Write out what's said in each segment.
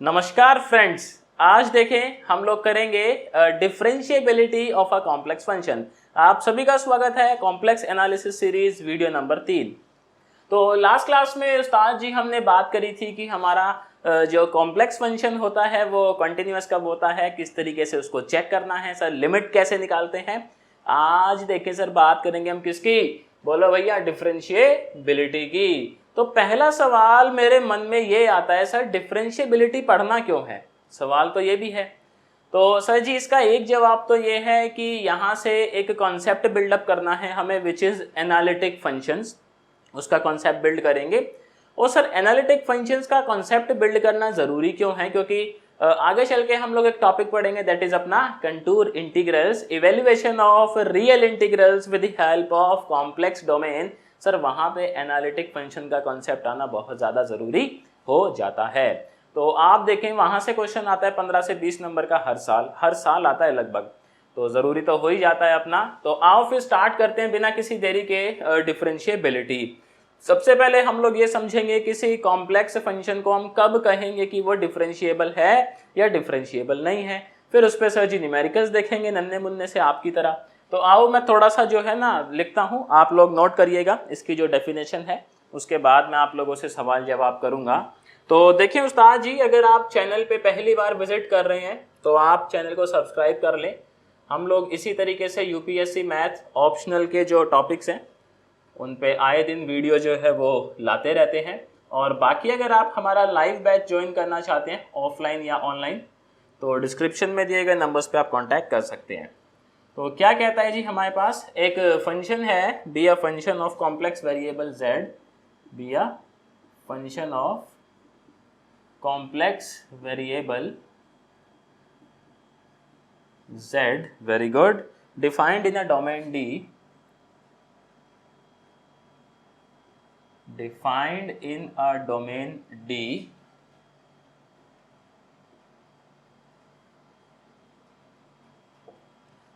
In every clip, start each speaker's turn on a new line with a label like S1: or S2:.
S1: नमस्कार फ्रेंड्स, आज देखें हम लोग करेंगे differentiability of a complex function. आप सभी का स्वागत है complex analysis series video number 3। तो लास्ट क्लास में उस्ताद जी हमने बात करी थी कि हमारा जो कॉम्प्लेक्स फंक्शन होता है वो कंटिन्यूअस कब होता है, किस तरीके से उसको चेक करना है, सर लिमिट कैसे निकालते हैं। आज देखें सर बात करेंगे हम किसकी, बोलो भैया, डिफरेंशिएबिलिटी की। तो पहला सवाल मेरे मन में ये आता है, सर डिफरेंशिएबिलिटी पढ़ना क्यों है। सवाल तो ये भी है। तो सर जी इसका एक जवाब तो ये है कि यहाँ से एक कॉन्सेप्ट बिल्डअप करना है हमें, विच इज एनालिटिक फंक्शंस। उसका कॉन्सेप्ट बिल्ड करेंगे। और सर एनालिटिक फंक्शंस का कॉन्सेप्ट बिल्ड करना जरूरी क्यों है, क्योंकि आगे चल के हम लोग एक टॉपिक पढ़ेंगे दैट इज अपना contour integrals, evaluation of real integrals with the help of complex domain. Sir वहां पे एनालिटिक फंक्शन का कॉन्सेप्ट आना बहुत ज्यादा जरूरी हो जाता है। तो आप देखें वहां से क्वेश्चन आता है 15 से 20 नंबर का हर साल आता है लगभग, तो जरूरी तो हो ही जाता है अपना। तो आओ फिर स्टार्ट करते हैं बिना किसी देरी के डिफरेंशिएबिलिटी। सबसे पहले हम लोग ये समझेंगे किसी कॉम्प्लेक्स फंक्शन को हम कब कहेंगे कि वो डिफरेंशिएबल है या डिफरेंशिएबल नहीं है। फिर उस पर सर जी न्यूमेरिकल्स देखेंगे नन्हे मुन्ने से आपकी तरह। तो आओ मैं थोड़ा सा जो है ना लिखता हूँ, आप लोग नोट करिएगा इसकी जो डेफिनेशन है, उसके बाद मैं आप लोगों से सवाल जवाब करूंगा। तो देखिए उस्ताद जी, अगर आप चैनल पे पहली बार विजिट कर रहे हैं तो आप चैनल को सब्सक्राइब कर लें। हम लोग इसी तरीके से यूपीएससी मैथ ऑप्शनल के जो टॉपिक्स हैं उन पे आए दिन वीडियो जो है वो लाते रहते हैं। और बाकी अगर आप हमारा लाइव बैच ज्वाइन करना चाहते हैं ऑफलाइन या ऑनलाइन, तो डिस्क्रिप्शन में दिए गए नंबर्स पे आप कांटेक्ट कर सकते हैं। तो क्या कहता है जी, हमारे पास एक फंक्शन है, be a function of complex variable z, be a function of complex variable z, very good, defined in a domain D, defined in a domain D,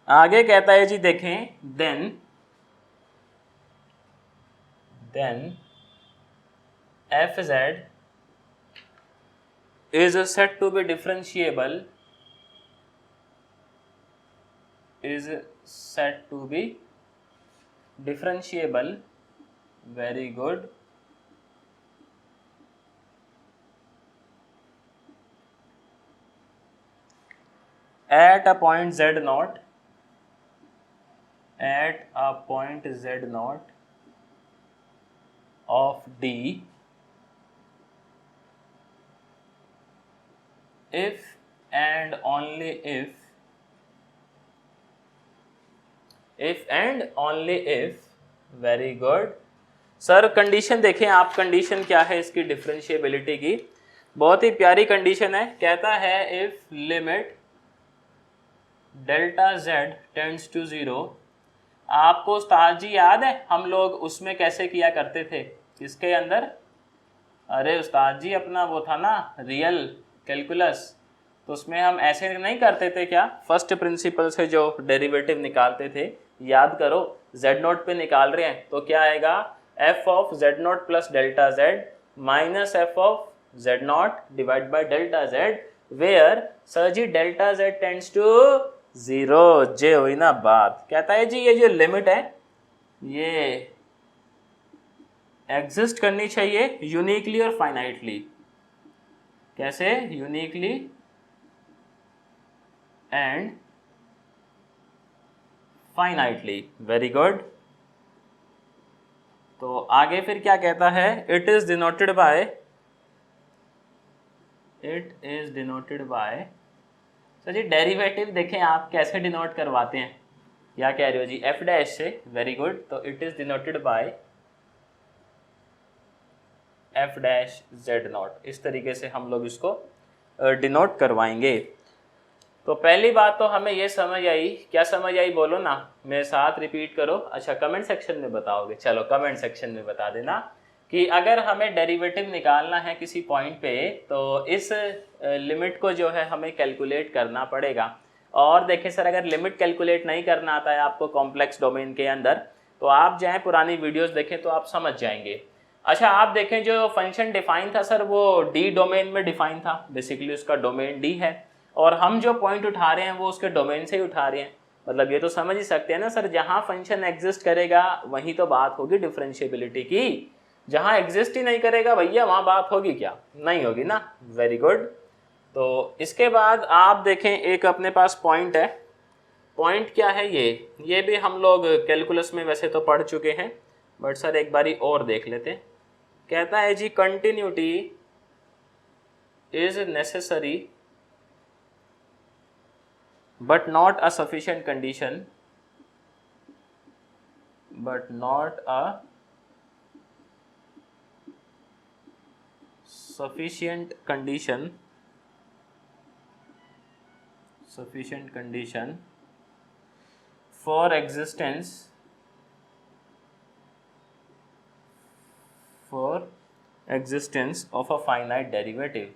S1: आगे कहता है जी देखें, then fz is said to be differentiable, very good, at a point z naught, of D, if and only if, very good. Sir condition देखें आप, condition क्या है इसकी differentiability की, बहुत ही प्यारी कंडीशन है। कहता है if limit delta z tends to 0। आपको उस्ताद जी याद है हम लोग उसमें कैसे किया करते थे, किसके अंदर, अरे उस्ताद जी अपना वो था ना रियल कैलकुलस, तो उसमें हम ऐसे नहीं करते थे क्या, फर्स्ट प्रिंसिपल से जो डेरिवेटिव निकालते थे, याद करो z0 पे निकाल रहे हैं तो क्या आएगा, f of z0 plus delta z minus f of z0 divide by delta z, where sir ji delta z tends to 0। जे हुई ना बात। कहता है जी ये जो लिमिट है ये एग्जिस्ट करनी चाहिए यूनिकली और फाइनाइटली। कैसे, uniquely and finitely, very good. तो आगे फिर क्या कहता है, it is denoted by, sir ji derivative देखें आप कैसे डिनोट करवाते हैं, क्या कह रहे हो जी, एफ डैश से, वेरी गुड। तो it is denoted bye F dash Z not, इस तरीके से हम लोग इसको डिनोट करवाएंगे। तो पहली बात तो हमें ये समझ आई, क्या समझ आई बोलो ना, मेरे साथ रिपीट करो। अच्छा कमेंट सेक्शन में बताओगे, चलो कमेंट सेक्शन में बता देना कि अगर हमें डेरिवेटिव निकालना है किसी पॉइंट पे तो इस लिमिट को जो है हमें कैलकुलेट करना पड़ेगा। और देखिए सर अगर लिमिट कैलकुलेट नहीं करना आता है आपको कॉम्प्लेक्स डोमेन के अंदर, तो आप चाहे पुरानी वीडियोस देखें तो आप समझ जाएंगे। अच्छा आप देखें जो फंक्शन डिफाइन था सर वो डी डोमेन में डिफाइन था, बेसिकली उसका डोमेन डी है और हम जो पॉइंट उठा रहे हैं वो उसके डोमेन से ही उठा रहे हैं। मतलब ये तो समझ ही सकते हैं ना सर, जहाँ फंक्शन एग्जिस्ट करेगा वहीं तो बात होगी डिफरेंशिएबिलिटी की, जहाँ एग्जिस्ट ही नहीं करेगा भैया वहाँ बात होगी क्या, नहीं होगी ना। Very good. तो इसके बाद आप देखें एक अपने पास पॉइंट है। पॉइंट क्या है ये भी हम लोग कैलकुलस में वैसे तो पढ़ चुके हैं, बट सर एक बारी और देख लेते हैं। कहता है जी continuity is necessary but not a sufficient condition, but not a sufficient condition for existence of a finite derivative।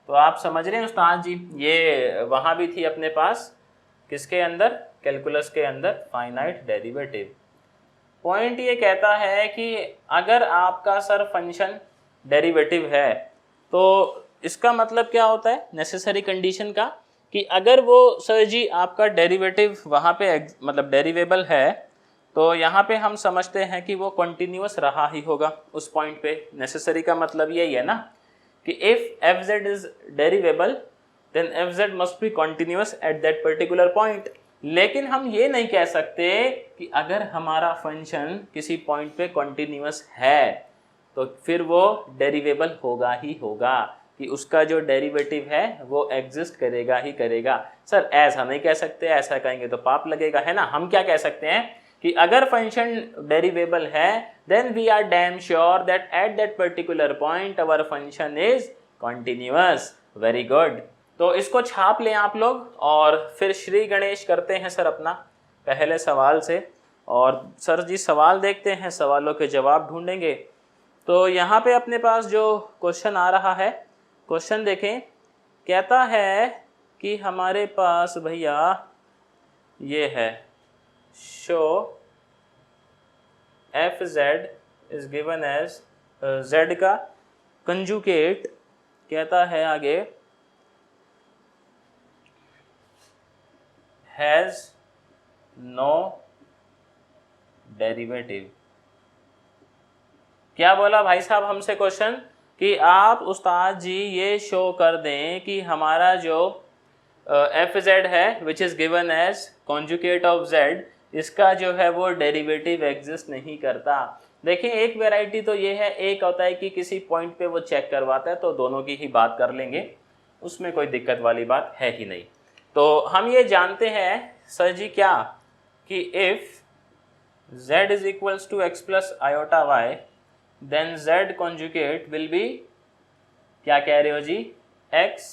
S1: तो आप समझ रहे हैं उस्ताद जी, ये वहाँ भी थी अपने पास, किसके अंदर, कैलकुलस के अंदर, फाइनाइट डेरिवेटिव। पॉइंट ये कहता है कि अगर आपका सर फंक्शन डेरिवेटिव है तो इसका मतलब क्या होता है नेसेसरी कंडीशन का, कि अगर वो सर जी आपका डेरिवेटिव वहाँ पे मतलब डेरिवेबल है तो यहाँ पे हम समझते हैं कि वो कंटिन्यूअस रहा ही होगा उस पॉइंट पे। नेसेसरी का मतलब यही है ना कि if f z is derivable then f z must be continuous at that particular point. लेकिन हम ये नहीं कह सकते कि अगर हमारा फंक्शन किसी पॉइंट पे कंटिन्यूअस है तो फिर वो डेरिवेबल होगा ही होगा, कि उसका जो डेरिवेटिव है वो एग्जिस्ट करेगा ही करेगा। सर ऐसा नहीं कह सकते, ऐसा कहेंगे तो पाप लगेगा, है ना। हम क्या कह सकते हैं कि अगर फंक्शन डेरिवेबल है then we are damn sure that at that particular point our function is continuous. Very good. तो इसको छाप लें आप लोग और फिर श्री गणेश करते हैं सर अपना पहले सवाल से। और सर जी सवाल देखते हैं, सवालों के जवाब ढूंढेंगे। तो यहाँ पे अपने पास जो क्वेश्चन आ रहा है, क्वेश्चन देखें, कहता है कि हमारे पास भैया ये है, show f z is given as z का कंजुगेट, कहता है आगे हैज नो डेरिवेटिव। क्या बोला भाई साहब हमसे क्वेश्चन कि आप उस्ताद जी ये शो कर दें कि हमारा जो एफ जेड है which is given as conjugate of z, इसका जो है वो डेरिवेटिव एग्जिस्ट नहीं करता। देखिए एक वैरायटी तो ये है, एक होता है कि किसी पॉइंट पे वो चेक करवाता है, तो दोनों की ही बात कर लेंगे, उसमें कोई दिक्कत वाली बात है ही नहीं। तो हम ये जानते हैं सर जी क्या, कि if z is equals to x plus iota y then z conjugate will be, क्या कह रहे हो जी, x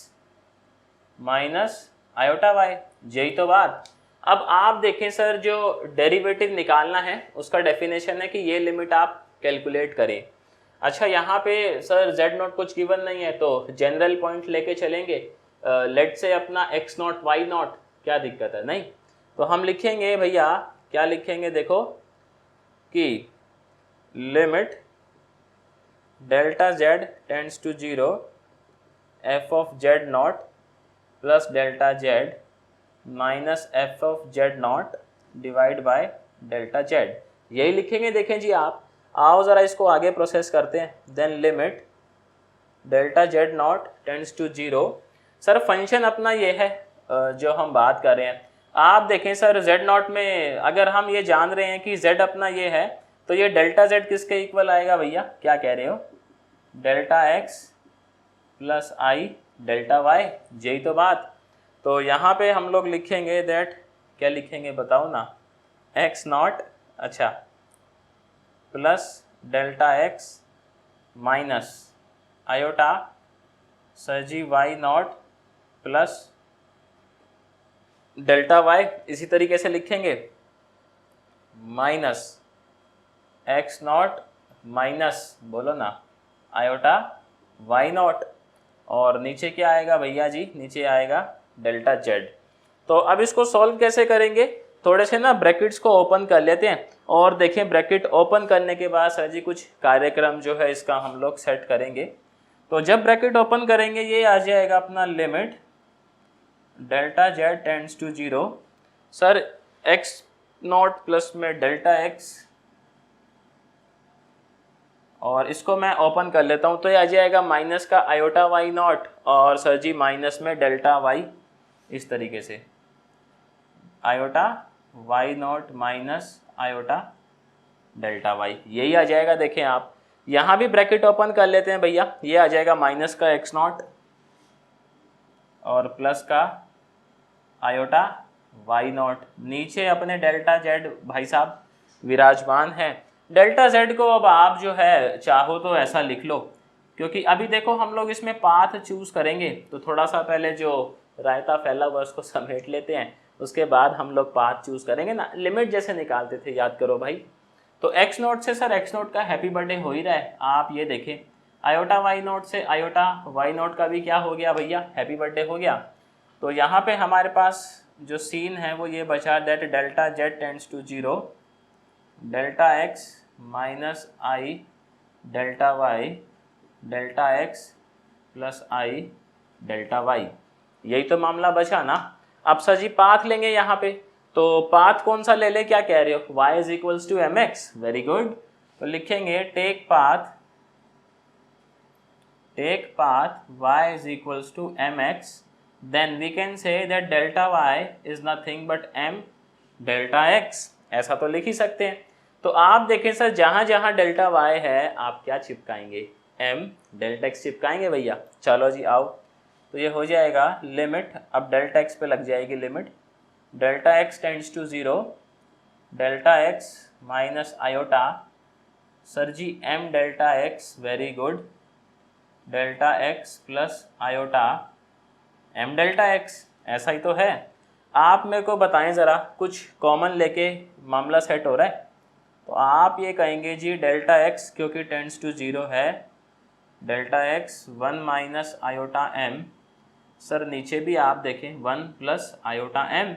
S1: माइनस आयोटा वाई, यही तो बात। अब आप देखें सर जो डेरिवेटिव निकालना है उसका डेफिनेशन है कि ये लिमिट आप कैलकुलेट करें। अच्छा यहाँ पे सर z नॉट कुछ गिवन नहीं है तो जनरल पॉइंट लेके चलेंगे, लेट से अपना x नॉट y नॉट, क्या दिक्कत है, नहीं। तो हम लिखेंगे भैया, क्या लिखेंगे देखो, कि limit delta z tends to 0 f of z not plus delta z minus f of z not divide by delta z, यही लिखेंगे। देखें जी आप, आओ ज़रा इसको आगे प्रोसेस करते हैं। Then limit delta z not tends to 0, sir function अपना ये है जो हम बात कर रहे हैं। आप देखें सर z नॉट में अगर हम ये जान रहे हैं कि z अपना ये है, तो ये डेल्टा z किसके इक्वल आएगा भैया, क्या कह रहे हो, delta x plus i delta y, यही तो बात। तो यहाँ पे हम लोग लिखेंगे दैट, क्या लिखेंगे बताओ ना, x नॉट, अच्छा, plus delta x minus iota sir ji y not plus delta y, इसी तरीके से लिखेंगे माइनस x नॉट माइनस, बोलो ना, आयोटा y नॉट, और नीचे क्या आएगा भैया जी, नीचे आएगा डेल्टा z। तो अब इसको सॉल्व कैसे करेंगे, थोड़े से ना ब्रैकेट्स को ओपन कर लेते हैं और देखें ब्रैकेट ओपन करने के बाद सर जी कुछ कार्यक्रम जो है इसका हम लोग सेट करेंगे। तो जब ब्रैकेट ओपन करेंगे ये आ जाएगा अपना limit delta z tends to 0 sir x not plus में डेल्टा एक्स, और इसको मैं ओपन कर लेता हूँ तो ये आ जाएगा माइनस का आयोटा वाई नॉट और सर जी माइनस में डेल्टा वाई, इस तरीके से iota y not minus iota delta y, यही आ जाएगा। देखें आप यहाँ भी ब्रैकेट ओपन कर लेते हैं भैया, ये आ जाएगा माइनस का एक्स नॉट और प्लस का आयोटा वाई नॉट, नीचे अपने डेल्टा जेड भाई साहब विराजमान है। डेल्टा जेड को अब आप जो है चाहो तो ऐसा लिख लो, क्योंकि अभी देखो हम लोग इसमें पाथ चूज करेंगे तो थोड़ा सा पहले जो रायता फैला हुआ उसको समेट लेते हैं, उसके बाद हम लोग पाथ चूज करेंगे ना, लिमिट जैसे निकालते थे याद करो भाई। तो एक्स नोट से सर एक्स नोट का हैप्पी बर्थडे हो ही रहा है, आप ये देखें आयोटा वाई नोट से आयोटा वाई नोट का भी क्या हो गया भैया, हैप्पी बर्थडे हो गया। तो यहाँ पे हमारे पास जो सीन है वो ये बचा that delta z tends to 0 delta x minus i delta y delta x plus i delta y, यही तो मामला बचा ना। अब सर जी पाथ लेंगे यहाँ पे, तो पाथ कौन सा ले ले, क्या कह रहे हो, y is equals to m x, very good. तो लिखेंगे take path y is equals to m x, then we can say that delta y is nothing but m delta x, ऐसा तो लिख ही सकते हैं। तो आप देखें सर जहाँ जहाँ डेल्टा y है आप क्या चिपकाएंगे, m डेल्टा x चिपकाएंगे भैया। चलो जी आओ, तो ये हो जाएगा लिमिट, अब डेल्टा x पे लग जाएगी limit delta x tends to 0 delta x minus iota sir ji m delta x, very good, delta x plus iota m delta x, ऐसा ही तो है। आप मेरे को बताएं ज़रा, कुछ कॉमन लेके मामला सेट हो रहा है, तो आप ये कहेंगे जी डेल्टा x क्योंकि टेंड्स टू 0 है delta x 1 minus iota m, sir नीचे भी आप देखें 1 प्लस आयोटा m,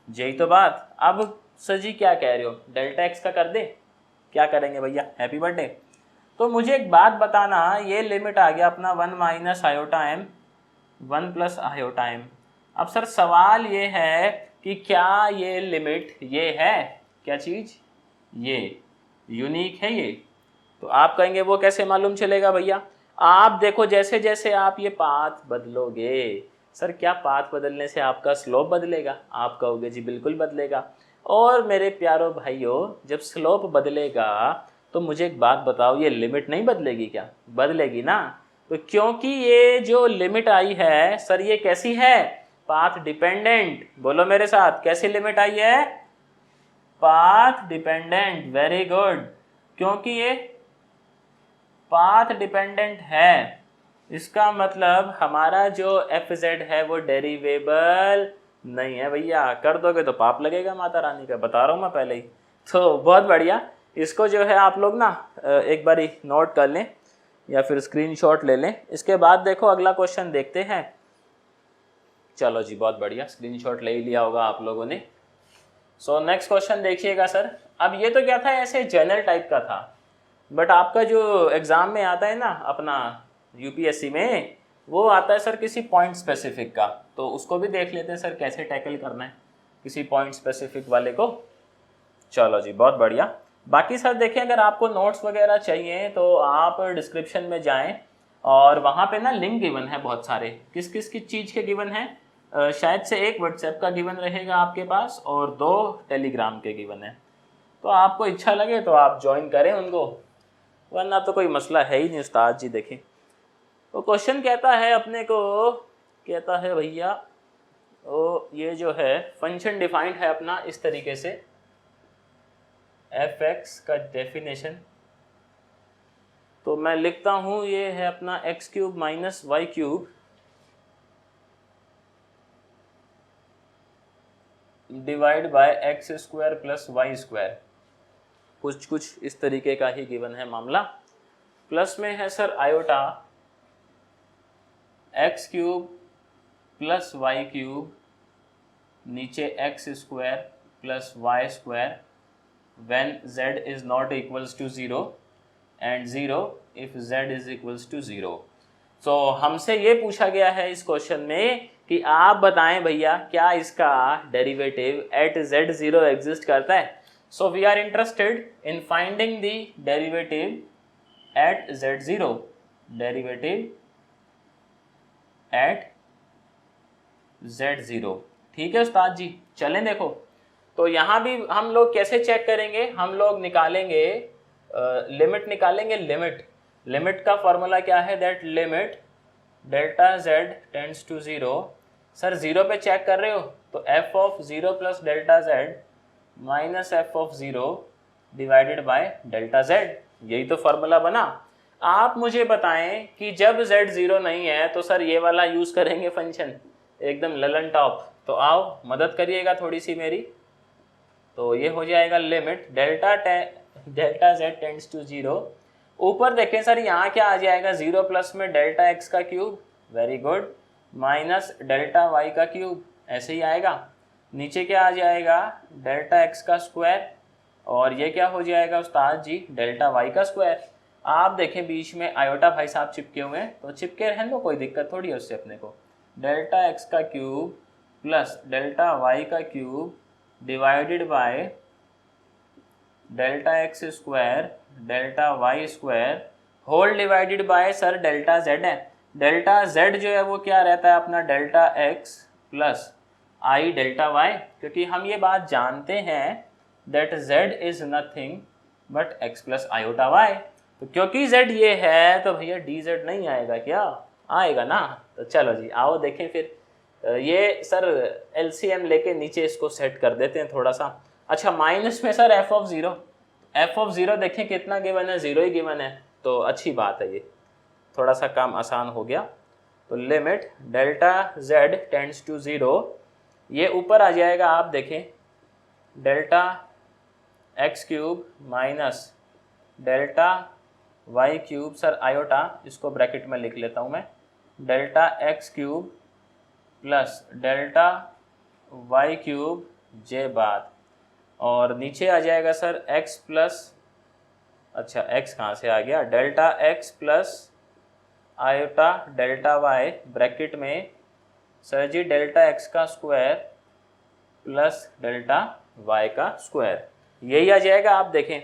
S1: यही तो बात। अब सर जी क्या कह रहे हो, डेल्टा एक्स का कर दे, क्या करेंगे भैया, हैप्पी बर्थडे। तो मुझे एक बात बताना, ये लिमिट आ गया अपना 1 minus iota m 1 plus iota m. अब सर सवाल ये है कि क्या ये लिमिट ये है, क्या चीज़, ये यूनिक है ये, तो आप कहेंगे वो कैसे मालूम चलेगा भैया। आप देखो जैसे जैसे आप ये पाथ बदलोगे, सर क्या पाथ बदलने से आपका स्लोप बदलेगा, आप कहोगे जी बिल्कुल बदलेगा। और मेरे प्यारो भाइयों जब स्लोप बदलेगा तो मुझे एक बात बताओ, ये लिमिट नहीं बदलेगी क्या, बदलेगी ना। तो क्योंकि ये जो लिमिट आई है सर ये कैसी है, पाथ डिपेंडेंट, बोलो मेरे साथ कैसी लिमिट आई है, पाथ डिपेंडेंट, वेरी गुड। क्योंकि ये पाथ डिपेंडेंट है, इसका मतलब हमारा जो एफ जेड है वो डेरिवेबल नहीं है भैया, कर दोगे तो पाप लगेगा माता रानी का, बता रहा हूँ मैं पहले ही। तो बहुत बढ़िया, इसको जो है आप लोग ना एक बारी नोट कर लें या फिर स्क्रीनशॉट ले लें। इसके बाद देखो अगला क्वेश्चन देखते हैं। चलो जी बहुत बढ़िया, स्क्रीनशॉट ले ही लिया होगा आप लोगों ने। सो नेक्स्ट क्वेश्चन देखिएगा सर। अब ये तो क्या था, ऐसे जनरल टाइप का था, बट आपका जो एग्ज़ाम में आता है ना अपना यूपीएससी में, वो आता है सर किसी पॉइंट स्पेसिफिक का, तो उसको भी देख लेते हैं सर कैसे टैकल करना है किसी पॉइंट स्पेसिफिक वाले को। चलो जी बहुत बढ़िया। बाकी सर देखें अगर आपको नोट्स वगैरह चाहिए तो आप डिस्क्रिप्शन में जाएं और वहाँ पे ना लिंक गिवन है बहुत सारे, किस किस किस चीज़ के गिवन है, शायद से एक व्हाट्सएप का गिवन रहेगा आपके पास और 2 टेलीग्राम के गिवन है। तो आपको इच्छा लगे तो आप ज्वाइन करें उनको, वरना तो कोई मसला है ही नहीं उस्ताद जी। देखें तो क्वेश्चन कहता है अपने को, कहता है भैया ओ ये जो है फंक्शन डिफाइंड है अपना इस तरीके से, एफ एक्स का डेफिनेशन, तो मैं लिखता हूँ ये है अपना x cube minus y cube divide by x square plus y square, कुछ इस तरीके का ही गिवन है मामला। प्लस में है sir iota x cube plus y cube नीचे x square plus y square when z is not equals to 0 and 0 if z is equals to 0। so हमसे ये पूछा गया है इस क्वेश्चन में कि आप बताएं भैया क्या इसका डेरिवेटिव एट z0 एग्जिस्ट करता है। So we are interested in finding the derivative at z0, derivative at z0। ठीक है उस्ताद जी, चलें देखो। तो यहाँ भी हम लोग कैसे चेक करेंगे, हम लोग निकालेंगे लिमिट निकालेंगे। लिमिट का फॉर्मूला क्या है, that limit delta z tends to 0। Sir 0 पे चेक कर रहे हो तो f of 0 plus delta z minus f of 0 divided by delta z, यही तो फॉर्मूला बना। आप मुझे बताएं कि जब z 0 नहीं है तो सर ये वाला यूज़ करेंगे फंक्शन, एकदम ललन टॉप। तो आओ मदद करिएगा थोड़ी सी मेरी। तो ये हो जाएगा limit delta z tends to 0। ऊपर देखें सर यहाँ क्या आ जाएगा, 0 प्लस में डेल्टा x का cube, very good, minus delta y का क्यूब, ऐसे ही आएगा। नीचे क्या आ जाएगा, डेल्टा x का स्क्वायर, और ये क्या हो जाएगा उस्ताद जी, डेल्टा y का स्क्वायर। आप देखें बीच में आयोटा भाई साहब चिपके हुए हैं, तो चिपके रहने दो, कोई दिक्कत थोड़ी है उससे अपने को। डेल्टा x का क्यूब प्लस डेल्टा y का cube divided by delta x square delta y square whole divided by sir delta z है। डेल्टा z जो है वो क्या रहता है अपना, delta x plus i delta y, क्योंकि हम ये बात जानते हैं that z is nothing but x plus iota y। तो क्योंकि z ये है तो भैया dz नहीं आएगा, क्या आएगा ना। तो चलो जी आओ देखें फिर। ये सर LCM लेके नीचे इसको सेट कर देते हैं थोड़ा सा। अच्छा माइनस में सर f ऑफ 0 देखें कितना गिवन है, 0 ही गिवन है, तो अच्छी बात है, ये थोड़ा सा काम आसान हो गया। तो limit delta z tends to 0, ये ऊपर आ जाएगा, आप देखें delta x cube minus delta y cube, sir iota इसको ब्रैकेट में लिख लेता हूँ मैं, delta x cube plus delta y cube j बाद, और नीचे आ जाएगा सर x प्लस, अच्छा x कहाँ से आ गया, delta x plus iota delta y bracket में सर जी डेल्टा x का स्क्वायर प्लस डेल्टा y का स्क्वायर, यही आ जाएगा। आप देखें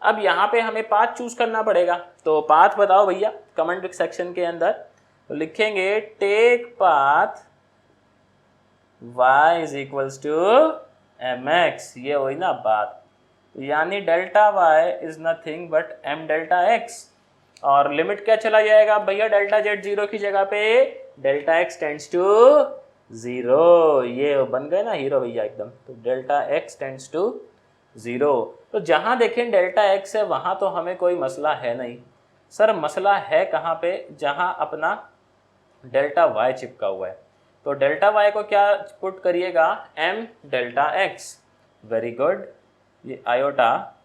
S1: अब यहाँ पे हमें पाथ चूज करना पड़ेगा, तो पाथ बताओ भैया कमेंट सेक्शन के अंदर। तो लिखेंगे take path y is equals to mx, ये वही ना बात, यानी delta y is nothing but m delta x, और लिमिट क्या चला जाएगा भैया, डेल्टा z 0 की जगह पे डेल्टा x टेंड्स टू 0, ये बन गए ना हीरो भैया एकदम। तो डेल्टा x टेंड्स टू 0, तो जहाँ देखें डेल्टा x है वहाँ तो हमें कोई मसला है नहीं। सर मसला है कहाँ पे, जहाँ अपना डेल्टा y चिपका हुआ है। तो डेल्टा y को क्या पुट करिएगा, m delta x, very good. ये आयोटा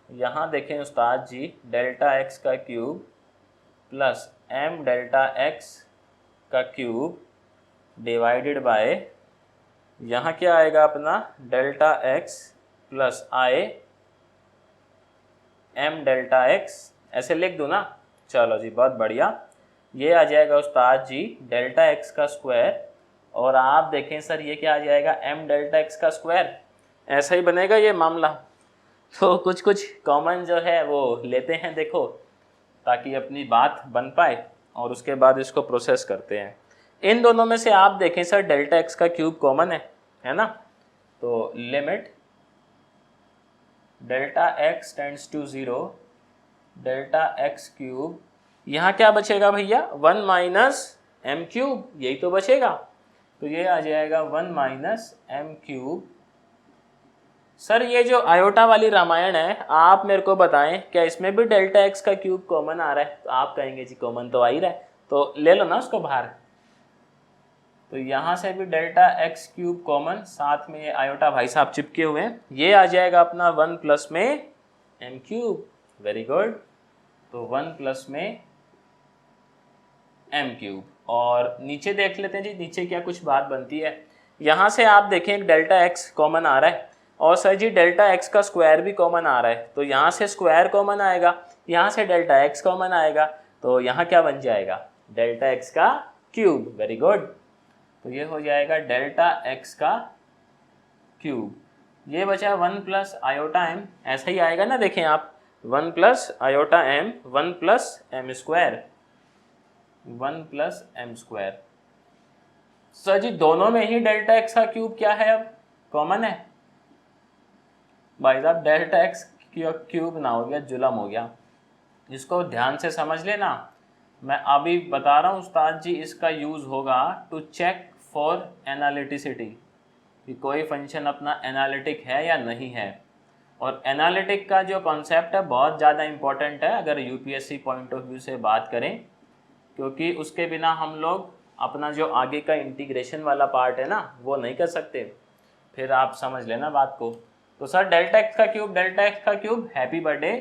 S1: यहाँ देखें उस्ताद जी, डेल्टा x का cube plus m delta x का क्यूब डिवाइडेड बाय, यहाँ क्या आएगा अपना, डेल्टा x प्लस आई m डेल्टा x, ऐसे लिख दूँ ना। चलो जी बहुत बढ़िया, ये आ जाएगा उस्ताद जी डेल्टा x का स्क्वायर, और आप देखें सर ये क्या आ जाएगा, m डेल्टा x का स्क्वायर, ऐसा ही बनेगा ये मामला। तो कुछ कुछ कॉमन जो है वो लेते हैं देखो, ताकि अपनी बात बन पाए, और उसके बाद इसको प्रोसेस करते हैं। इन दोनों में से आप देखें सर डेल्टा x का क्यूब कॉमन है ना। तो limit delta x tends to 0, delta x cube, यहाँ क्या बचेगा भैया, 1 माइनस एम क्यूब, यही तो बचेगा। तो ये आ जाएगा 1 माइनस एम क्यूब। सर ये जो आयोटा वाली रामायण है, आप मेरे को बताएं क्या इसमें भी डेल्टा x का क्यूब कॉमन आ रहा है। तो आप कहेंगे जी कॉमन तो आ ही रहा है, तो ले लो ना उसको बाहर। तो यहाँ से भी डेल्टा x क्यूब कॉमन, साथ में ये आयोटा भाई साहब चिपके हुए हैं, ये आ जाएगा अपना 1 प्लस में एम क्यूब, वेरी गुड। तो 1 प्लस में एम क्यूब, और नीचे देख लेते हैं जी नीचे क्या कुछ बात बनती है। यहाँ से आप देखें एक डेल्टा x कॉमन आ रहा है, और सर जी डेल्टा एक्स का स्क्वायर भी कॉमन आ रहा है, तो यहाँ से स्क्वायर कॉमन आएगा, यहाँ से डेल्टा एक्स कॉमन आएगा, तो यहाँ क्या बन जाएगा, डेल्टा एक्स का क्यूब। Very good. तो ये हो जाएगा डेल्टा एक्स का क्यूब। ये बचा 1 प्लस आयोटा एम, ऐसा ही आएगा ना, देखें आप, 1 plus iota m, 1 plus m square, 1 plus m square. Sir ji दोनों में ही डेल्टा एक्स का क्यूब क्या है, अब कॉमन है भाई साहब, डेल्टा एक्स क्यूब ना हो गया, जुलम हो गया। इसको ध्यान से समझ लेना, मैं अभी बता रहा हूँ उस्ताद जी, इसका यूज़ होगा टू चेक फॉर एनालिटिसिटी, कि कोई फंक्शन अपना एनालिटिक है या नहीं है। और एनालिटिक का जो कॉन्सेप्ट है बहुत ज़्यादा इम्पॉर्टेंट है अगर यूपीएससी पॉइंट ऑफ व्यू से बात करें, क्योंकि उसके बिना हम लोग अपना जो आगे का इंटीग्रेशन वाला पार्ट है ना वो नहीं कर सकते। फिर आप समझ लेना बात को। तो सर डेल्टा एक्स का क्यूब, डेल्टा एक्स का क्यूब, हैप्पी बर्थडे।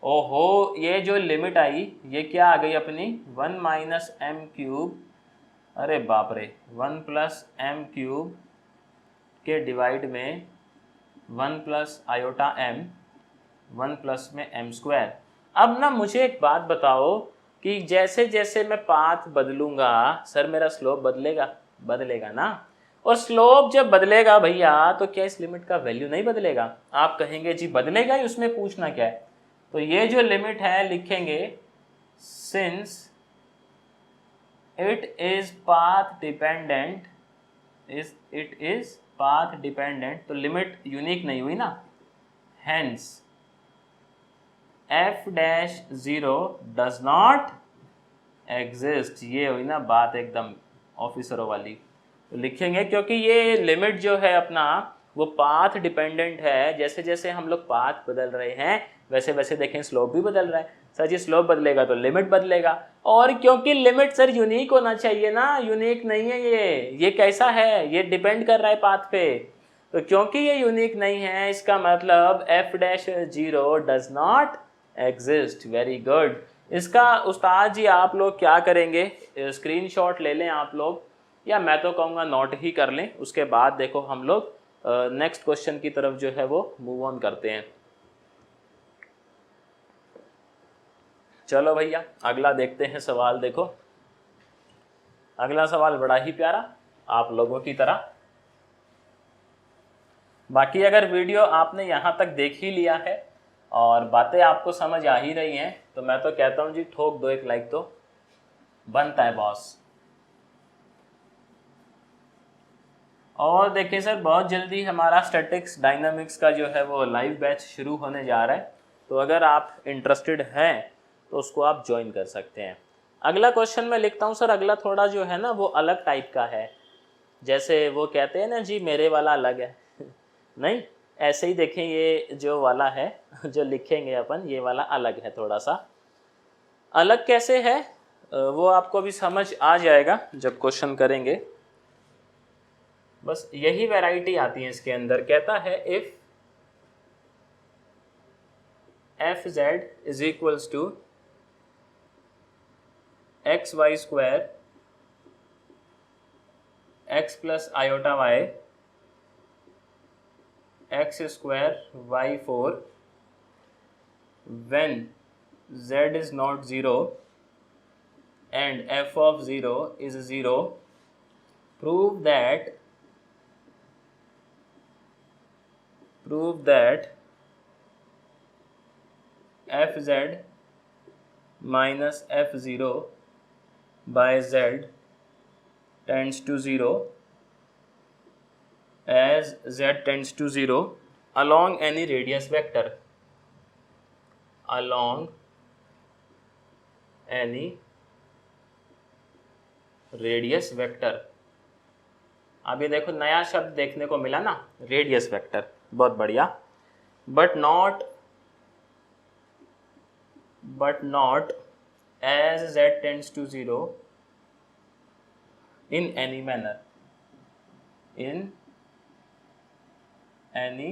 S1: ओहो, ये जो लिमिट आई ये क्या आ गई अपनी, 1 माइनस एम क्यूब, अरे बाप रे, 1 प्लस एम क्यूब के डिवाइड में 1 प्लस आयोटा एम, 1 प्लस में एम स्क्वायर। अब ना मुझे एक बात बताओ कि जैसे जैसे मैं पाथ बदलूंगा सर मेरा स्लोप बदलेगा, बदलेगा ना, और स्लोप जब बदलेगा भैया तो क्या इस लिमिट का वैल्यू नहीं बदलेगा? आप कहेंगे जी बदलेगा ही, उसमें पूछना क्या है। तो ये जो लिमिट है लिखेंगे since it is path dependent, it is path dependent, तो लिमिट यूनिक नहीं हुई ना, hence F dash zero does not exist, ये हुई ना बात एकदम ऑफिसरों वाली। तो लिखेंगे क्योंकि ये लिमिट जो है अपना वो पाथ डिपेंडेंट है, जैसे जैसे हम लोग पाथ बदल रहे हैं वैसे वैसे देखें स्लोप भी बदल रहा है। सर जी स्लोप बदलेगा तो लिमिट बदलेगा, और क्योंकि लिमिट सर यूनिक होना चाहिए ना, यूनिक नहीं है ये कैसा है, ये डिपेंड कर रहा है पाथ पे। तो क्योंकि ये यूनिक नहीं है इसका मतलब F dash zero does not exist. Very good. इसका उस्ताद जी आप लोग क्या करेंगे, स्क्रीनशॉट ले लें आप लोग, या मैं तो कहूँगा नोट ही कर लें, उसके बाद देखो हम लोग नेक्स्ट क्वेश्चन की तरफ जो है वो मूव ऑन करते हैं। चलो भैया अगला देखते हैं सवाल। देखो अगला सवाल बड़ा ही प्यारा आप लोगों की तरह। बाकी अगर वीडियो आपने यहाँ तक देख ही लिया है और बातें आपको समझ आ ही रही हैं तो मैं तो कहता हूँ जी ठोक दो एक लाइक, तो बनता है बॉस। और देखिए सर बहुत जल्दी हमारा स्टैटिक्स डायनामिक्स का जो है वो लाइव बैच शुरू होने जा रहा है, तो अगर आप इंटरेस्टेड हैं तो उसको आप ज्वाइन कर सकते हैं। अगला क्वेश्चन मैं लिखता हूँ सर, अगला थोड़ा जो है ना वो अलग टाइप का है, जैसे वो कहते हैं ना जी मेरे वाला अलग है नहीं, ऐसे ही देखें ये जो वाला है जो लिखेंगे अपन, ये वाला अलग है, थोड़ा सा अलग कैसे है वो आपको अभी समझ आ जाएगा जब क्वेश्चन करेंगे। बस यही वैरायटी आती है इसके अंदर। कहता है if f z is equals to x y square x plus iota y x square y four when z is not 0 and f of 0 is 0, prove that fz minus f0 by z tends to 0 as z tends to 0 along any radius vector, along any radius vector। अब ये देखो नया शब्द देखने को मिला ना, radius vector, बहुत बढ़िया। But not as z tends to 0 in any manner, in any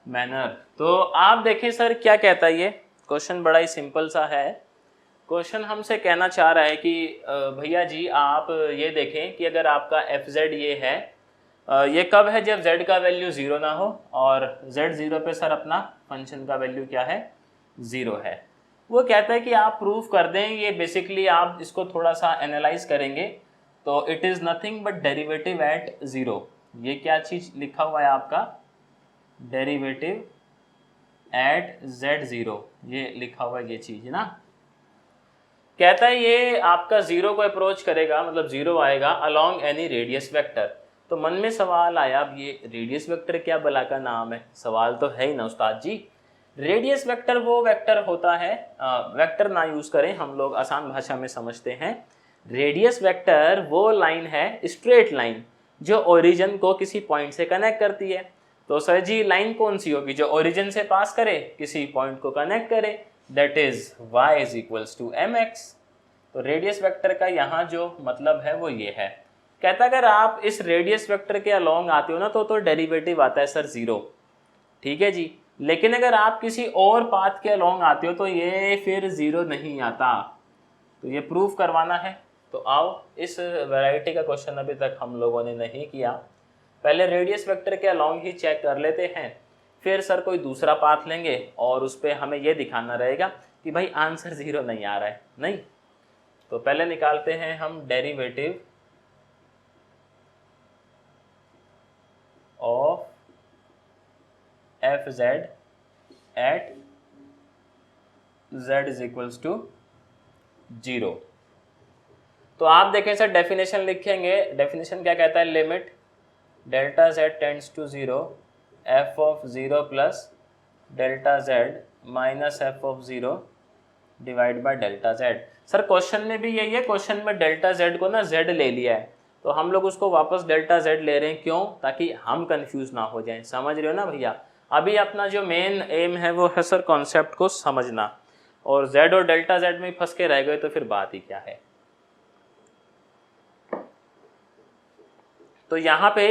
S1: manner। तो आप देखें सर क्या कहता है ये क्वेश्चन, बड़ा ही सिंपल सा है। क्वेश्चन हमसे कहना चाह रहा है कि भैया जी आप ये देखें कि अगर आपका एफ जेड ये है ये कब है, जब z का वैल्यू 0 ना हो और z 0 पे सर अपना फंक्शन का वैल्यू क्या है, 0 है। वो कहता है कि आप प्रूफ कर दें, ये बेसिकली आप इसको थोड़ा सा एनालाइज करेंगे तो it is nothing but derivative eight 0। ये क्या चीज़ लिखा हुआ है आपका, डेरिवेटिव एट z0, ये लिखा हुआ है ये चीज़ ना। कहता है ये आपका 0 को अप्रोच करेगा, मतलब 0 आएगा अलॉन्ग एनी रेडियस वेक्टर। तो मन में सवाल आया, अब ये रेडियस वेक्टर क्या बला का नाम है, सवाल तो है ही ना उस्ताद जी। रेडियस वेक्टर वो वेक्टर होता है, वेक्टर ना यूज़ करें, हम लोग आसान भाषा में समझते हैं। रेडियस वेक्टर वो लाइन है, स्ट्रेट लाइन, जो ओरिजिन को किसी पॉइंट से कनेक्ट करती है। तो सर जी लाइन कौन सी होगी, जो ओरिजिन से पास करे, किसी पॉइंट को कनेक्ट करे, that is y is equals to mx। तो रेडियस वेक्टर का यहाँ जो मतलब है वो ये है। कहता अगर आप इस रेडियस वेक्टर के अलोंग आते हो ना तो डेरिवेटिव आता है सर 0, ठीक है जी। लेकिन अगर आप किसी और पाथ के अलोंग आते हो तो ये फिर 0 नहीं आता। तो ये प्रूफ करवाना है। तो आओ, इस वैरायटी का क्वेश्चन अभी तक हम लोगों ने नहीं किया। पहले रेडियस वेक्टर के अलोंग ही चेक कर लेते हैं, फिर सर कोई दूसरा पाथ लेंगे और उस पर हमें ये दिखाना रहेगा कि भाई आंसर 0 नहीं आ रहा है, नहीं। तो पहले निकालते हैं हम derivative of f z at z is equals to 0। तो आप देखें सर डेफिनेशन लिखेंगे, डेफिनेशन क्या कहता है, limit delta z tends to 0 f of 0 plus delta z minus f of 0 divide by delta z। Sir question में भी यही है, क्वेश्चन में डेल्टा z को ना z ले लिया है, तो हम लोग उसको वापस डेल्टा z ले रहे हैं, क्यों, ताकि हम कंफ्यूज ना हो जाएं। समझ रहे हो ना भैया। अभी अपना जो मेन एम है वो है सर कॉन्सेप्ट को समझना, और z और डेल्टा z में फंस के रह गए तो फिर बात ही क्या है। तो यहाँ पे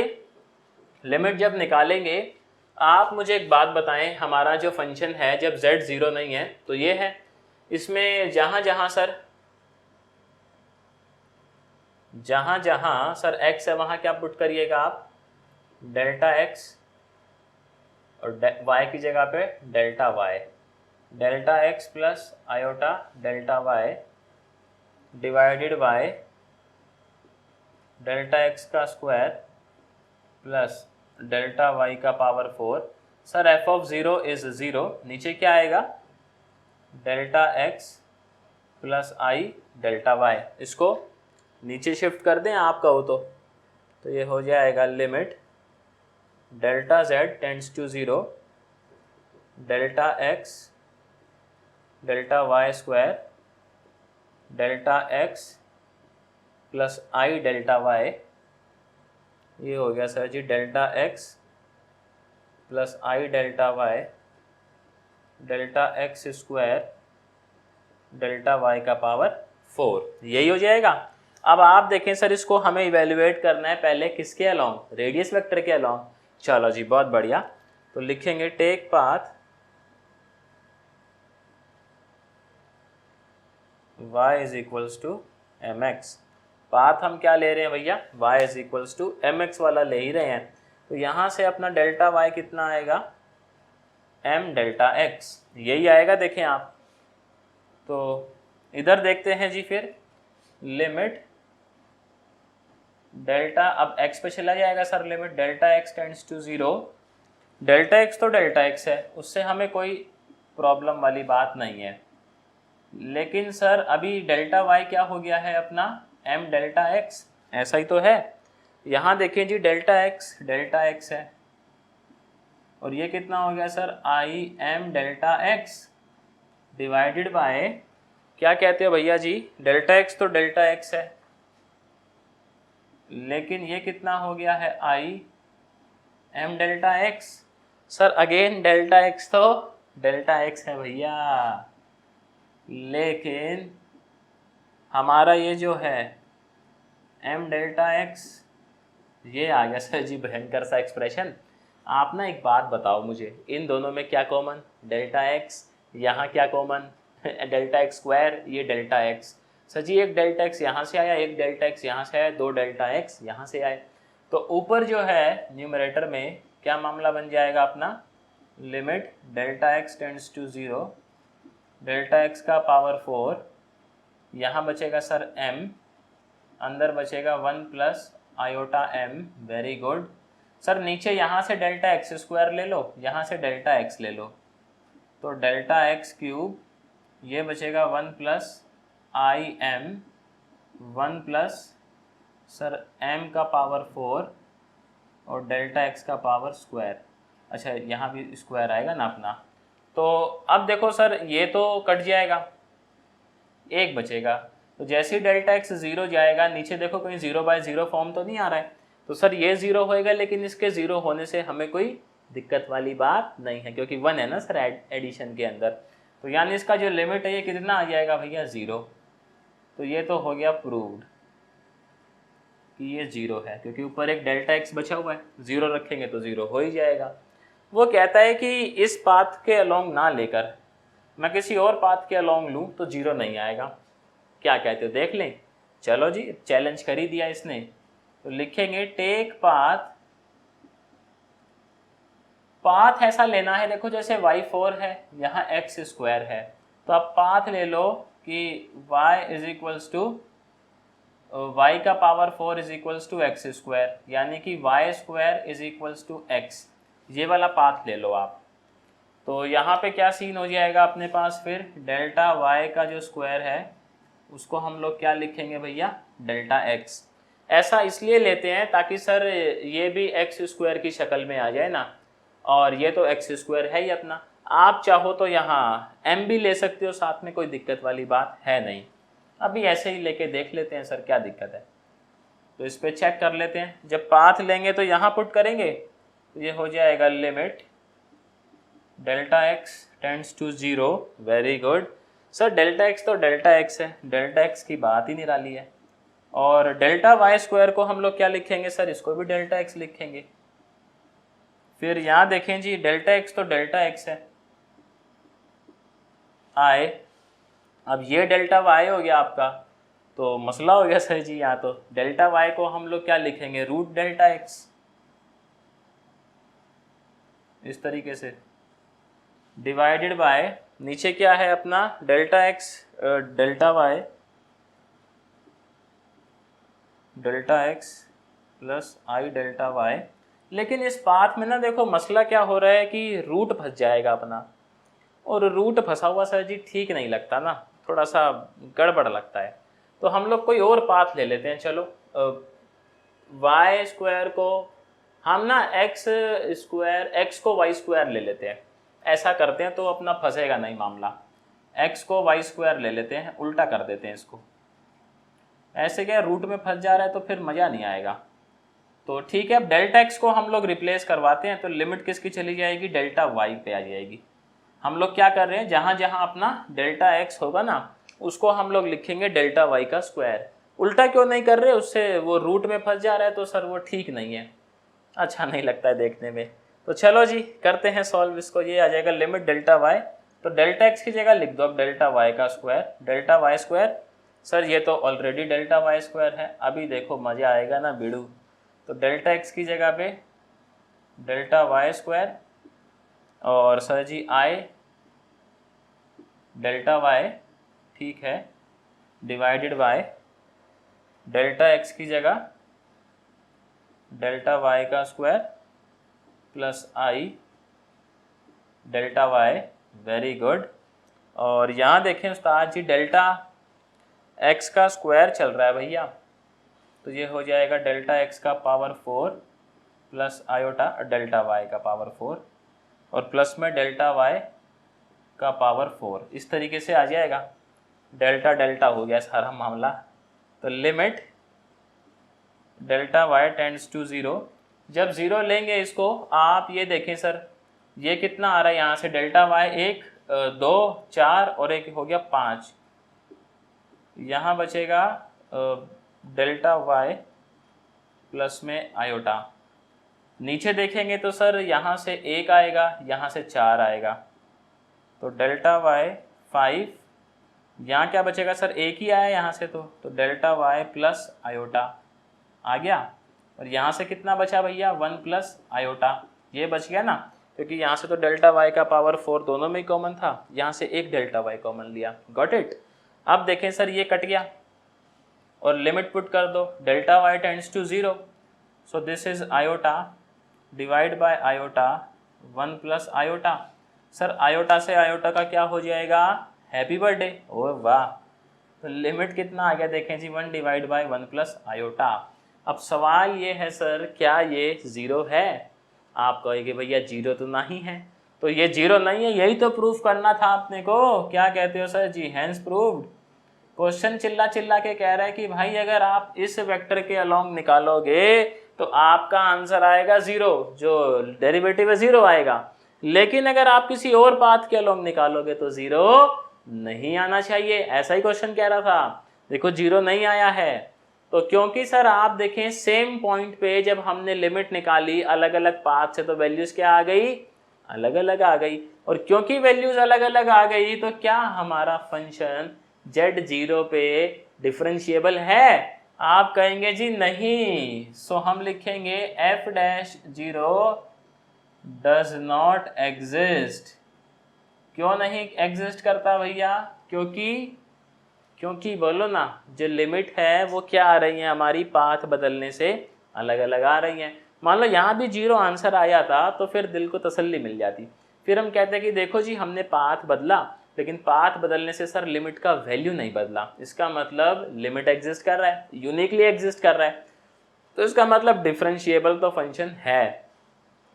S1: लिमिट जब निकालेंगे, आप मुझे एक बात बताएं, हमारा जो फंक्शन है जब z 0 नहीं है तो ये है, इसमें जहाँ जहाँ सर x है वहाँ क्या पुट करिएगा आप, डेल्टा x, और y की जगह पे delta y, delta x plus iota delta y divided by delta x का स्क्वायर प्लस डेल्टा y का power 4। Sir f of 0 is 0, नीचे क्या आएगा, delta x plus i delta y। इसको नीचे शिफ्ट कर दें आप कहो तो ये हो जाएगा limit delta z tends to 0 delta x delta y square delta x plus i delta y। ये हो गया sir ji delta x plus i delta y delta x square delta y का पावर 4, यही हो जाएगा। अब आप देखें सर इसको हमें इवेल्युएट करना है पहले किसके अलोंग, रेडियस वेक्टर के अलोंग। चलो जी बहुत बढ़िया। तो लिखेंगे take path y is equals to mx। पाथ हम क्या ले रहे हैं भैया, y is equals to mx वाला ले ही रहे हैं। तो यहाँ से अपना डेल्टा y कितना आएगा, m डेल्टा x, यही आएगा देखें आप। तो इधर देखते हैं जी, फिर लिमिट डेल्टा, अब x पे चला जाएगा sir, limit delta x tends to 0, delta x तो डेल्टा x है, उससे हमें कोई प्रॉब्लम वाली बात नहीं है। लेकिन सर अभी डेल्टा y क्या हो गया है अपना, m डेल्टा x, ऐसा ही तो है। यहाँ देखिए जी डेल्टा x है, और ये कितना हो गया sir, I m delta x divided by, क्या कहते हो भैया जी, डेल्टा x तो डेल्टा x है, लेकिन ये कितना हो गया है, आई m delta x। Sir again delta x तो डेल्टा x है भैया, लेकिन हमारा ये जो है m डेल्टा x, ये आ गया सर जी भयंकर सा एक्सप्रेशन। आप ना एक बात बताओ मुझे, इन दोनों में क्या कॉमन, डेल्टा x, यहाँ क्या कॉमन डेल्टा x स्क्वायर, ये डेल्टा x। सर जी एक डेल्टा x यहाँ से आया, एक डेल्टा x यहाँ से आया, दो डेल्टा x यहाँ से आए। तो ऊपर जो है न्यूमरेटर में क्या मामला बन जाएगा अपना, limit delta x tends to 0, delta x का पावर 4, यहाँ बचेगा सर m, अंदर बचेगा 1 plus iota m, very good. Sir नीचे यहाँ से डेल्टा एक्स स्क्वायर ले लो, यहाँ से डेल्टा एक्स ले लो, तो डेल्टा एक्स क्यूब, ये बचेगा 1 plus I am, 1 plus sir m का पावर 4 और डेल्टा x का पावर स्क्वायर। अच्छा यहाँ भी स्क्वायर आएगा ना अपना। तो अब देखो सर ये तो कट जाएगा, एक बचेगा, तो जैसे ही डेल्टा x 0 जाएगा, नीचे देखो कहीं 0/0 फॉर्म तो नहीं आ रहा है, तो सर ये 0 होएगा, लेकिन इसके 0 होने से हमें कोई दिक्कत वाली बात नहीं है, क्योंकि 1 है ना सर एडिशन के अंदर। तो यानी इसका जो लिमिट है ये कितना आ जाएगा भैया, 0। तो ये तो हो गया प्रूव्ड कि ये 0 है, क्योंकि ऊपर एक डेल्टा x बचा हुआ है, 0 रखेंगे तो 0 हो ही जाएगा। वो कहता है कि इस पाथ के अलोंग ना लेकर मैं किसी और पाथ के अलोंग लूँ तो 0 नहीं आएगा। क्या कहते हो, देख लें? चलो जी, चैलेंज कर ही दिया इसने। तो लिखेंगे टेक पाथ, पाथ ऐसा लेना है, देखो जैसे y4 है, यहाँ x स्क्वायर है, तो आप पाथ ले लो कि y is equals to y का power 4 is equals to x square, यानी कि y स्क्वायर इज इक्वल्स टू x, ये वाला पाथ ले लो आप। तो यहाँ पे क्या सीन हो जाएगा अपने पास, फिर डेल्टा y का जो स्क्वायर है उसको हम लोग क्या लिखेंगे भैया, डेल्टा x। ऐसा इसलिए लेते हैं ताकि सर ये भी एक्स स्क्वायर की शक्ल में आ जाए ना, और ये तो एक्स स्क्वायर है ही अपना। आप चाहो तो यहाँ m भी ले सकते हो साथ में, कोई दिक्कत वाली बात है नहीं। अभी ऐसे ही लेके देख लेते हैं सर क्या दिक्कत है। तो इस पर चेक कर लेते हैं, जब पाथ लेंगे तो यहाँ पुट करेंगे, तो ये हो जाएगा limit delta x tends to 0, very good. Sir delta x तो डेल्टा एक्स है, डेल्टा एक्स की बात ही निराली है। और डेल्टा वाई स्क्वायर को हम लोग क्या लिखेंगे सर, इसको भी डेल्टा एक्स लिखेंगे। फिर यहाँ देखें जी, डेल्टा एक्स तो डेल्टा एक्स है, आए, अब ये डेल्टा वाई हो गया आपका, तो मसला हो गया सर जी। यहाँ तो डेल्टा वाई को हम लोग क्या लिखेंगे, रूट डेल्टा एक्स, इस तरीके से डिवाइडेड बाय, नीचे क्या है अपना delta x delta y, delta x plus i delta y. लेकिन इस पाथ में ना देखो मसला क्या हो रहा है कि रूट फंस जाएगा अपना, और रूट फंसा हुआ सर जी ठीक नहीं लगता ना, थोड़ा सा गड़बड़ लगता है। तो हम लोग कोई और पाथ ले लेते हैं, चलो वाई स्क्वायर को हम ना एक्स स्क्वायर, एक्स को वाई स्क्वायर ले लेते हैं, ऐसा करते हैं तो अपना फंसेगा नहीं मामला। एक्स को वाई स्क्वायर ले लेते हैं, उल्टा कर देते हैं इसको, ऐसे क्या रूट में फंस जा रहा है तो फिर मज़ा नहीं आएगा। तो ठीक है, अब डेल्टा एक्स को हम लोग रिप्लेस करवाते हैं, तो लिमिट किसकी चली जाएगी, डेल्टा वाई पे आ जाएगी। हम लोग क्या कर रहे हैं, जहाँ जहाँ अपना डेल्टा एक्स होगा ना उसको हम लोग लिखेंगे डेल्टा वाई का स्क्वायर। उल्टा क्यों नहीं कर रहे, उससे वो रूट में फंस जा रहा है तो सर वो ठीक नहीं है, अच्छा नहीं लगता है देखने में। तो चलो जी करते हैं सॉल्व इसको, ये आ जाएगा लिमिट डेल्टा वाई, तो डेल्टा एक्स की जगह लिख दो अब डेल्टा वाई का square, delta y square. Sir ये तो ऑलरेडी डेल्टा वाई स्क्वायर है, अभी देखो मज़ा आएगा ना बिड़ू। तो डेल्टा एक्स की जगह पे डेल्टा वाई स्क्वायर, और sir ji i delta y, ठीक है, डिवाइडेड बाय डेल्टा एक्स की जगह डेल्टा वाई का square plus i delta y, very good. और यहाँ देखें उस्ताद जी डेल्टा एक्स का स्क्वायर चल रहा है भैया, तो ये हो जाएगा डेल्टा एक्स का power 4 plus iota delta y का पावर 4, और प्लस में डेल्टा वाई का पावर 4, इस तरीके से आ जाएगा। डेल्टा डेल्टा हो गया सारा मामला। तो limit delta y tends to 0, जब 0 लेंगे इसको आप ये देखें सर, ये कितना आ रहा है यहाँ से, डेल्टा वाई 1 2 4 और एक हो गया 5, यहाँ बचेगा डेल्टा वाई प्लस में आयोटा। नीचे देखेंगे तो सर यहाँ से 1 आएगा, यहाँ से 4 आएगा, तो डेल्टा वाई 5, यहाँ क्या बचेगा सर, 1 ही आया यहाँ से, तो डेल्टा वाई प्लस आयोटा आ गया। और यहाँ से कितना बचा भैया 1 प्लस आयोटा, ये बच गया ना, क्योंकि यहाँ से तो डेल्टा वाई का पावर 4 दोनों में कॉमन था, यहाँ से एक डेल्टा वाई कॉमन लिया। Got it. अब देखें सर ये कट गया और लिमिट पुट कर दो, delta y tends to 0, so this is iota divide by iota 1 plus iota. Sir iota से आयोटा का क्या हो जाएगा, हैप्पी बर्थडे। ओ वाह, तो लिमिट कितना आ गया देखें जी 1 डिवाइड बाय 1 प्लस आयोटा। अब सवाल ये है सर क्या ये 0 है? आप कहेंगे भैया 0 तो नहीं है, तो ये 0 नहीं है, यही तो प्रूफ करना था आपने को। क्या कहते हो सर जी, हैंस प्रूव्ड। क्वेश्चन चिल्ला चिल्ला के कह रहा है कि भाई अगर आप इस वेक्टर के अलोंग निकालोगे तो आपका आंसर आएगा 0, जो डेरिवेटिव है 0 आएगा, लेकिन अगर आप किसी और पाथ के अलोंग निकालोगे तो 0 नहीं आना चाहिए। ऐसा ही क्वेश्चन कह रहा था। देखो 0 नहीं आया है, तो क्योंकि सर आप देखें सेम पॉइंट पे जब हमने लिमिट निकाली अलग अलग पाथ से तो वैल्यूज क्या आ गई, अलग अलग आ गई। और क्योंकि वैल्यूज अलग अलग आ गई तो क्या हमारा फंक्शन z0 पे डिफरेंशिएबल है? आप कहेंगे जी नहीं, सो हम लिखेंगे f'0 डज नॉट एग्जिस्ट। क्यों नहीं एग्जिस्ट करता भैया? क्योंकि बोलो ना, जो लिमिट है वो क्या आ रही है हमारी, पाथ बदलने से अलग अलग आ रही हैं। मान लो यहाँ भी 0 आंसर आया था तो फिर दिल को तसल्ली मिल जाती। फिर हम कहते हैं कि देखो जी हमने पाथ बदला, लेकिन पाथ बदलने से सर लिमिट का वैल्यू नहीं बदला, इसका मतलब लिमिट एग्जिस्ट कर रहा है, यूनिकली एग्जिस्ट कर रहा है, तो इसका मतलब डिफरेंशिएबल तो फंक्शन है।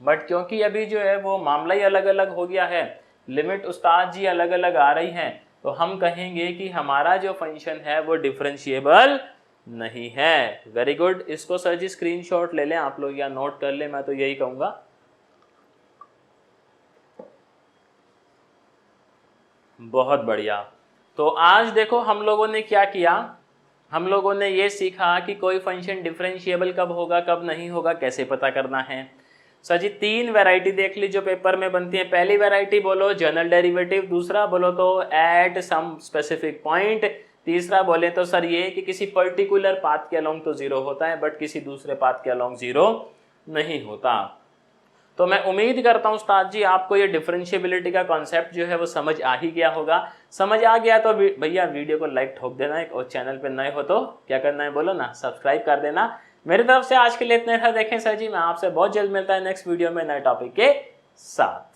S1: बट क्योंकि अभी जो है वो मामला ही अलग अलग हो गया है, लिमिट उस्ताद जी अलग अलग आ रही हैं, तो हम कहेंगे कि हमारा जो फंक्शन है वो डिफरेंशिएबल नहीं है। वेरी गुड, इसको सर जी स्क्रीनशॉट ले लें आप लोग या नोट कर लें, मैं तो यही कहूँगा। बहुत बढ़िया। तो आज देखो हम लोगों ने क्या किया, हम लोगों ने ये सीखा कि कोई फंक्शन डिफरेंशिएबल कब होगा कब नहीं होगा, कैसे पता करना है। सर जी 3 वैरायटी देख ली जो पेपर में बनती है। पहली वैरायटी बोलो जनरल डेरिवेटिव, दूसरा बोलो तो एट सम स्पेसिफिक पॉइंट, तीसरा बोले तो सर ये कि किसी पर्टिकुलर पाथ के अलोंग तो 0 होता है बट किसी दूसरे पाथ के अलोंग 0 नहीं होता। तो मैं उम्मीद करता हूँ उस्ताद जी आपको ये डिफरेंशिएबिलिटी का कॉन्सेप्ट जो है वो समझ आ ही गया होगा। समझ आ गया तो भैया वीडियो को लाइक ठोक देना है, और चैनल पे नए हो तो क्या करना है बोलो ना, सब्सक्राइब कर देना। मेरी तरफ से आज के लिए इतना था। देखें सर जी मैं आपसे बहुत जल्द मिलता है नेक्स्ट वीडियो में नए टॉपिक के साथ।